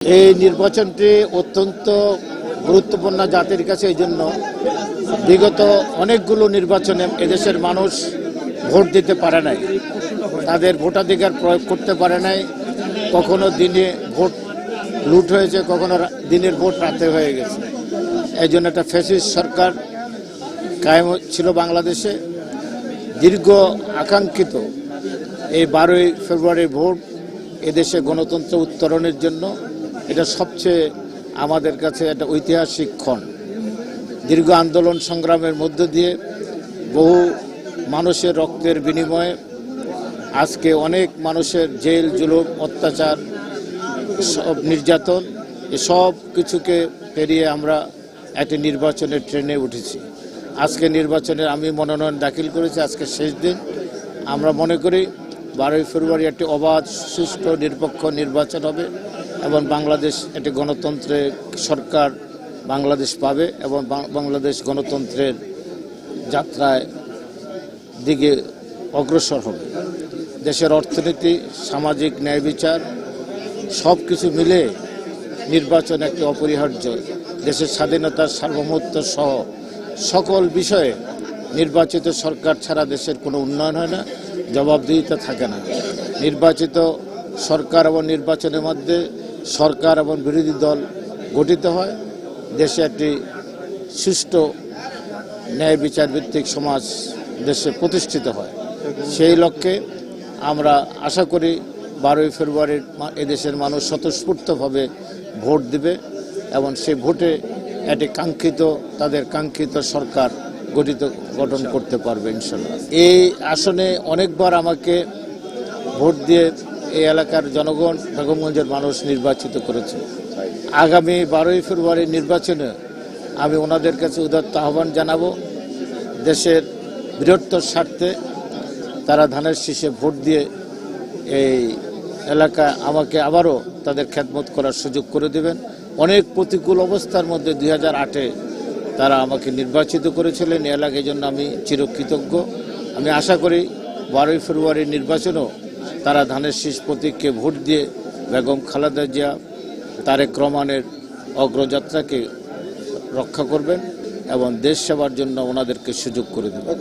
এই নির্বাচনটি অত্যন্ত গুরুত্বপূর্ণ জাতির কাছে। এই জন্য বিগত অনেকগুলো নির্বাচনে এদেশের মানুষ ভোট দিতে পারে নাই, তাদের ভোটাধিকার প্রয়োগ করতে পারে নাই। কখনো দিনে ভোট লুট হয়েছে, কখনো দিনের ভোট রাতে হয়ে গেছে। এই জন্য একটা ফ্যাসিস্ট সরকার কায়েম ছিল বাংলাদেশে। দীর্ঘ আকাঙ্ক্ষিত এই 12ই ফেব্রুয়ারি ভোট এদেশে গণতন্ত্র উত্তরণের জন্য এটা সবচেয়ে আমাদের কাছে একটা ঐতিহাসিক ক্ষণ। দীর্ঘ আন্দোলন সংগ্রামের মধ্য দিয়ে বহু মানুষের রক্তের বিনিময়ে আজকে অনেক মানুষের জেল জুলুম অত্যাচার সব নির্যাতন এসব কিছুকে পেরিয়ে আমরা একটি নির্বাচনের ট্রেনে উঠেছি। আজকে নির্বাচনে আমি মনোনয়ন দাখিল করেছি, আজকে শেষ দিন। আমরা মনে করি 12ই ফেব্রুয়ারি একটি অবাধ সুষ্ঠু নিরপেক্ষ নির্বাচন হবে এবং বাংলাদেশ একটি গণতন্ত্রের সরকার বাংলাদেশ পাবে এবং বাংলাদেশ গণতন্ত্রের যাত্রায় দিকে অগ্রসর হবে। দেশের অর্থনীতি, সামাজিক ন্যায় বিচার সব কিছু মিলে নির্বাচন একটি অপরিহার্য। দেশের স্বাধীনতার সার্বভৌমত্ব সহ সকল বিষয়ে নির্বাচিত সরকার ছাড়া দেশের কোনো উন্নয়ন হয় না, জবাবদিহিতা থাকে না। নির্বাচিত সরকার এবং নির্বাচনের মধ্যে সরকার এবং বিরোধী দল গঠিত হয়, দেশে একটি সুষ্ঠু ন্যায় বিচার ভিত্তিক সমাজ দেশে প্রতিষ্ঠিত হয়। সেই লক্ষ্যে আমরা আশা করি 12ই ফেব্রুয়ারির এদেশের মানুষ স্বতঃস্ফূর্তভাবে ভোট দিবে এবং সেই ভোটে একটি তাদের কাঙ্ক্ষিত সরকার গঠন করতে পারবে ইনশাল্লাহ। এই আসনে অনেকবার আমাকে ভোট দিয়ে এই এলাকার জনগণ, বেগমগঞ্জের মানুষ নির্বাচিত করেছে। আগামী 12ই ফেব্রুয়ারি নির্বাচনে আমি ওনাদের কাছে উদাত্ত আহ্বান জানাবো, দেশের বৃহত্তর স্বার্থে তারা ধানের শীষে ভোট দিয়ে এই এলাকা আমাকে আবারও তাদের খেদমত করার সুযোগ করে দেবেন। অনেক প্রতিকূল অবস্থার মধ্যে 2008-এ তারা আমাকে নির্বাচিত করেছিলেন এই এলাকার জন্য আমি চিরকৃতজ্ঞ। আমি আশা করি 12ই ফেব্রুয়ারির নির্বাচনেও তারা ধানের শীষ প্রতীককে ভোট দিয়ে বেগম খালেদা জিয়া, তারেক রহমানের অগ্রযাত্রাকে রক্ষা করবেন এবং দেশ সেবার জন্য ওনাদেরকে সুযোগ করে দেবেন।